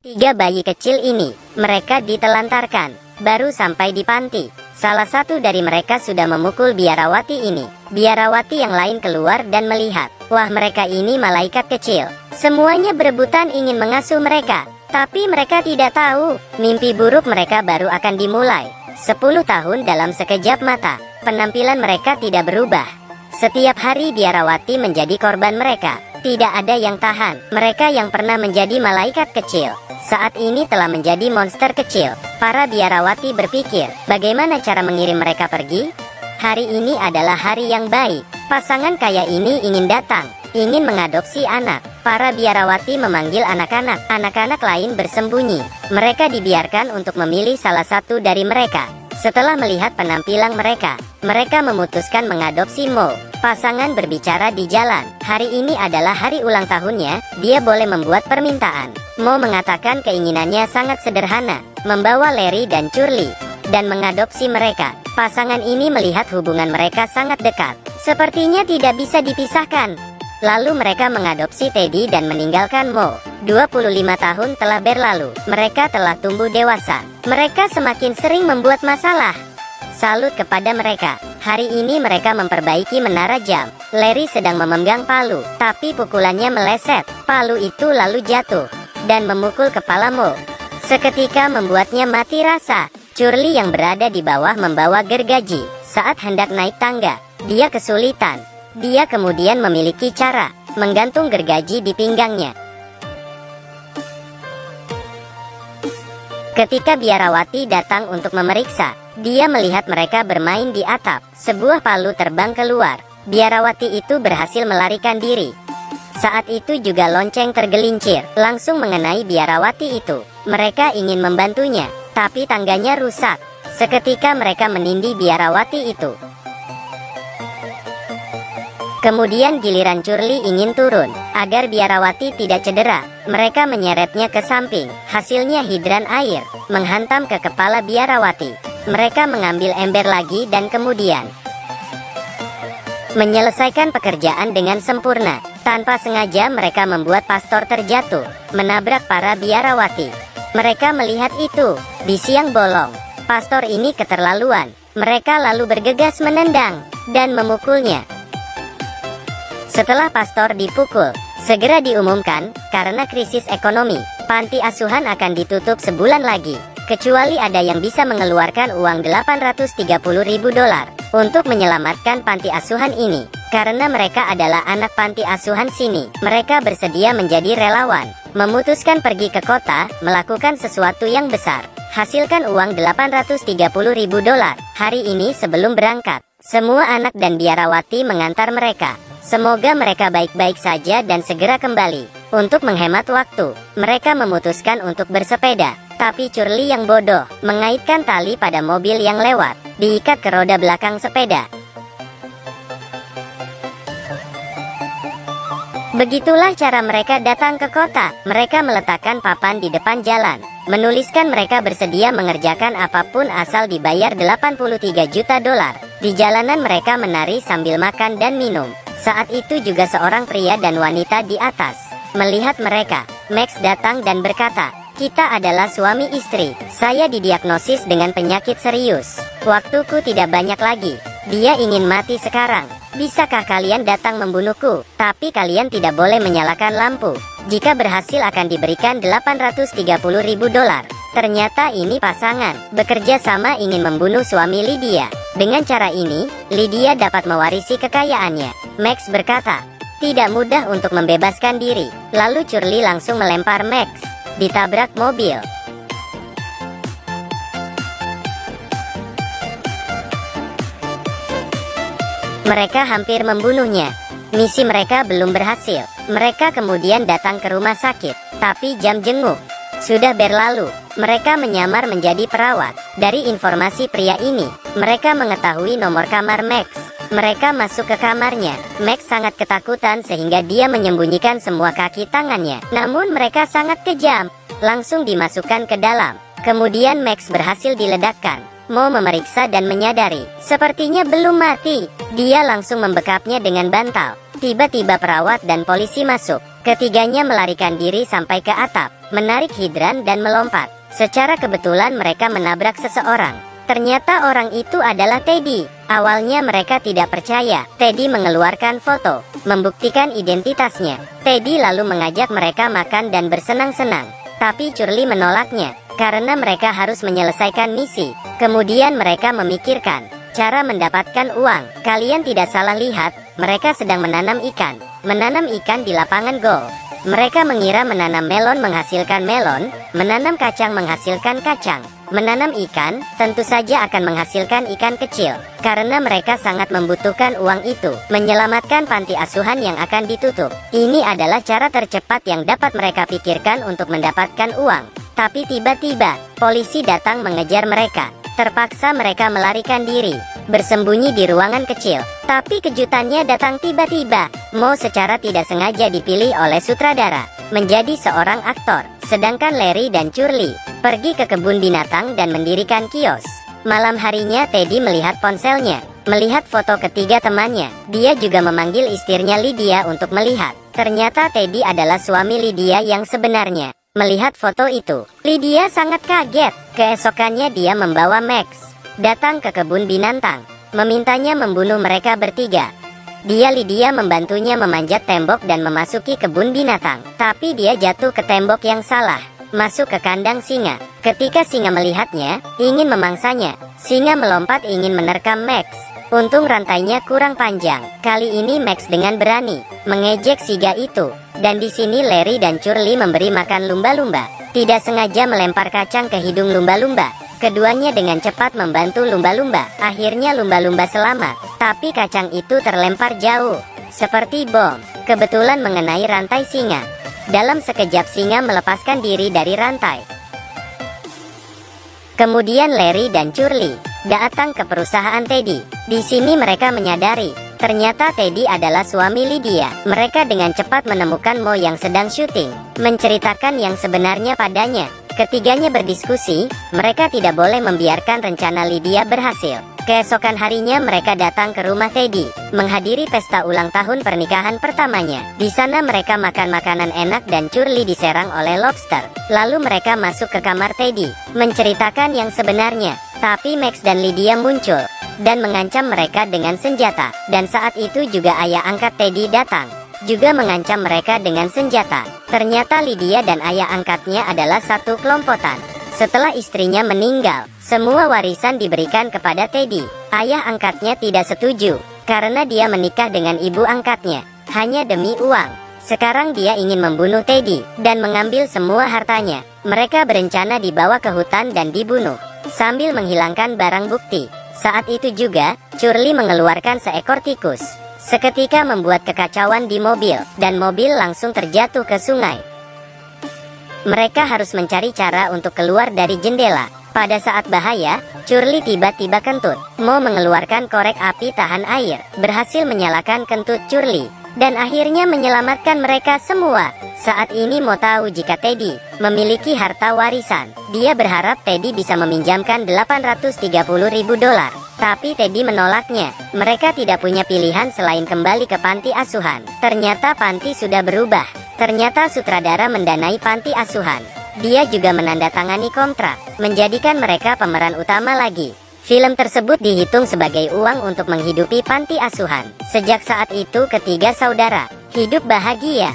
Tiga bayi kecil ini, mereka ditelantarkan, baru sampai di panti. Salah satu dari mereka sudah memukul biarawati ini. Biarawati yang lain keluar dan melihat, wah mereka ini malaikat kecil. Semuanya berebutan ingin mengasuh mereka, tapi mereka tidak tahu, mimpi buruk mereka baru akan dimulai. 10 tahun dalam sekejap mata, penampilan mereka tidak berubah. Setiap hari biarawati menjadi korban mereka. Tidak ada yang tahan. Mereka yang pernah menjadi malaikat kecil, saat ini telah menjadi monster kecil. Para biarawati berpikir, bagaimana cara mengirim mereka pergi? Hari ini adalah hari yang baik. Pasangan kaya ini ingin datang, ingin mengadopsi anak. Para biarawati memanggil anak-anak. Anak-anak lain bersembunyi. Mereka dibiarkan untuk memilih salah satu dari mereka. Setelah melihat penampilan mereka, mereka memutuskan mengadopsi Mo. Pasangan berbicara di jalan. Hari ini adalah hari ulang tahunnya, dia boleh membuat permintaan. Mo mengatakan keinginannya sangat sederhana, membawa Larry dan Curly, dan mengadopsi mereka. Pasangan ini melihat hubungan mereka sangat dekat, sepertinya tidak bisa dipisahkan. Lalu mereka mengadopsi Teddy dan meninggalkan Mo. 25 tahun telah berlalu, mereka telah tumbuh dewasa. Mereka semakin sering membuat masalah. Salut kepada mereka. Hari ini mereka memperbaiki menara jam. Larry sedang memegang palu, tapi pukulannya meleset. Palu itu lalu jatuh dan memukul kepala Mo. Seketika membuatnya mati rasa. Curly yang berada di bawah membawa gergaji. Saat hendak naik tangga, dia kesulitan. Dia kemudian memiliki cara menggantung gergaji di pinggangnya. Ketika biarawati datang untuk memeriksa, dia melihat mereka bermain di atap. Sebuah palu terbang keluar. Biarawati itu berhasil melarikan diri. Saat itu juga lonceng tergelincir, langsung mengenai biarawati itu. Mereka ingin membantunya, tapi tangganya rusak. Seketika mereka menindih biarawati itu. Kemudian giliran Curly ingin turun, agar biarawati tidak cedera. Mereka menyeretnya ke samping, hasilnya hidran air, menghantam ke kepala biarawati. Mereka mengambil ember lagi dan kemudian menyelesaikan pekerjaan dengan sempurna. Tanpa sengaja mereka membuat pastor terjatuh, menabrak para biarawati. Mereka melihat itu, di siang bolong. Pastor ini keterlaluan. Mereka lalu bergegas menendang dan memukulnya. Setelah pastor dipukul, segera diumumkan, karena krisis ekonomi, panti asuhan akan ditutup sebulan lagi. Kecuali ada yang bisa mengeluarkan uang $830.000 untuk menyelamatkan panti asuhan ini. Karena mereka adalah anak panti asuhan sini, mereka bersedia menjadi relawan, memutuskan pergi ke kota, melakukan sesuatu yang besar. Hasilkan uang $830.000 hari ini sebelum berangkat. Semua anak dan biarawati mengantar mereka. Semoga mereka baik-baik saja dan segera kembali. Untuk menghemat waktu, mereka memutuskan untuk bersepeda. Tapi Curly yang bodoh, mengaitkan tali pada mobil yang lewat, diikat ke roda belakang sepeda. Begitulah cara mereka datang ke kota. Mereka meletakkan papan di depan jalan, menuliskan mereka bersedia mengerjakan apapun asal dibayar $83 juta. Di jalanan mereka menari sambil makan dan minum. Saat itu juga seorang pria dan wanita di atas melihat mereka. Max datang dan berkata, "Kita adalah suami istri. Saya didiagnosis dengan penyakit serius. Waktuku tidak banyak lagi. Dia ingin mati sekarang. Bisakah kalian datang membunuhku? Tapi kalian tidak boleh menyalakan lampu. Jika berhasil akan diberikan $830.000. Ternyata ini pasangan bekerja sama ingin membunuh suami Lydia. Dengan cara ini, Lydia dapat mewarisi kekayaannya." Max berkata, "Tidak mudah untuk membebaskan diri." Lalu Curly langsung melempar Max, ditabrak mobil. Mereka hampir membunuhnya. Misi mereka belum berhasil. Mereka kemudian datang ke rumah sakit, tapi jam jenguk sudah berlalu. Mereka menyamar menjadi perawat. Dari informasi pria ini, mereka mengetahui nomor kamar Max. Mereka masuk ke kamarnya. Max sangat ketakutan sehingga dia menyembunyikan semua kaki tangannya. Namun mereka sangat kejam. Langsung dimasukkan ke dalam. Kemudian Max berhasil diledakkan. Mo memeriksa dan menyadari, sepertinya belum mati. Dia langsung membekapnya dengan bantal. Tiba-tiba perawat dan polisi masuk. Ketiganya melarikan diri sampai ke atap, menarik hidran dan melompat. Secara kebetulan mereka menabrak seseorang. Ternyata orang itu adalah Teddy. Awalnya mereka tidak percaya. Teddy mengeluarkan foto, membuktikan identitasnya. Teddy lalu mengajak mereka makan dan bersenang-senang. Tapi Curly menolaknya, karena mereka harus menyelesaikan misi. Kemudian mereka memikirkan cara mendapatkan uang. Kalian tidak salah lihat, mereka sedang menanam ikan. Menanam ikan di lapangan golf. Mereka mengira menanam melon menghasilkan melon, menanam kacang menghasilkan kacang. Menanam ikan, tentu saja akan menghasilkan ikan kecil. Karena mereka sangat membutuhkan uang itu, menyelamatkan panti asuhan yang akan ditutup. Ini adalah cara tercepat yang dapat mereka pikirkan untuk mendapatkan uang. Tapi tiba-tiba, polisi datang mengejar mereka. Terpaksa mereka melarikan diri, bersembunyi di ruangan kecil. Tapi kejutannya datang tiba-tiba. Mo secara tidak sengaja dipilih oleh sutradara menjadi seorang aktor, sedangkan Larry dan Curly pergi ke kebun binatang dan mendirikan kios. Malam harinya Teddy melihat ponselnya, melihat foto ketiga temannya. Dia juga memanggil istrinya Lydia untuk melihat. Ternyata Teddy adalah suami Lydia yang sebenarnya. Melihat foto itu, Lydia sangat kaget. Keesokannya dia membawa Max datang ke kebun binatang, memintanya membunuh mereka bertiga. Lydia membantunya memanjat tembok dan memasuki kebun binatang. Tapi dia jatuh ke tembok yang salah, masuk ke kandang singa. Ketika singa melihatnya, ingin memangsanya. Singa melompat ingin menerkam Max. Untung rantainya kurang panjang. Kali ini Max dengan berani mengejek singa itu. Dan di sini Larry dan Curly memberi makan lumba-lumba. Tidak sengaja melempar kacang ke hidung lumba-lumba. Keduanya dengan cepat membantu lumba-lumba. Akhirnya lumba-lumba selamat. Tapi kacang itu terlempar jauh, seperti bom. Kebetulan mengenai rantai singa. Dalam sekejap singa melepaskan diri dari rantai. Kemudian Larry dan Curly datang ke perusahaan Teddy. Di sini mereka menyadari ternyata Teddy adalah suami Lydia. Mereka dengan cepat menemukan Mo yang sedang syuting, menceritakan yang sebenarnya padanya. Ketiganya berdiskusi, mereka tidak boleh membiarkan rencana Lydia berhasil. Keesokan harinya mereka datang ke rumah Teddy, menghadiri pesta ulang tahun pernikahan pertamanya. Di sana mereka makan makanan enak dan Curly diserang oleh lobster. Lalu mereka masuk ke kamar Teddy, menceritakan yang sebenarnya. Tapi Max dan Lydia muncul dan mengancam mereka dengan senjata. Dan saat itu juga ayah angkat Teddy datang, juga mengancam mereka dengan senjata. Ternyata Lydia dan ayah angkatnya adalah satu kelompokan. Setelah istrinya meninggal, semua warisan diberikan kepada Teddy. Ayah angkatnya tidak setuju, karena dia menikah dengan ibu angkatnya hanya demi uang. Sekarang dia ingin membunuh Teddy dan mengambil semua hartanya. Mereka berencana dibawa ke hutan dan dibunuh, sambil menghilangkan barang bukti. Saat itu juga, Curly mengeluarkan seekor tikus. Seketika membuat kekacauan di mobil, dan mobil langsung terjatuh ke sungai. Mereka harus mencari cara untuk keluar dari jendela. Pada saat bahaya, Curly tiba-tiba kentut. Mo mengeluarkan korek api tahan air, berhasil menyalakan kentut Curly, dan akhirnya menyelamatkan mereka semua. Saat ini Mo tahu jika Teddy memiliki harta warisan. Dia berharap Teddy bisa meminjamkan $830.000. Tapi Teddy menolaknya. Mereka tidak punya pilihan selain kembali ke panti asuhan. Ternyata panti sudah berubah. Ternyata sutradara mendanai panti asuhan. Dia juga menandatangani kontrak, menjadikan mereka pemeran utama lagi. Film tersebut dihitung sebagai uang untuk menghidupi panti asuhan. Sejak saat itu ketiga saudara hidup bahagia.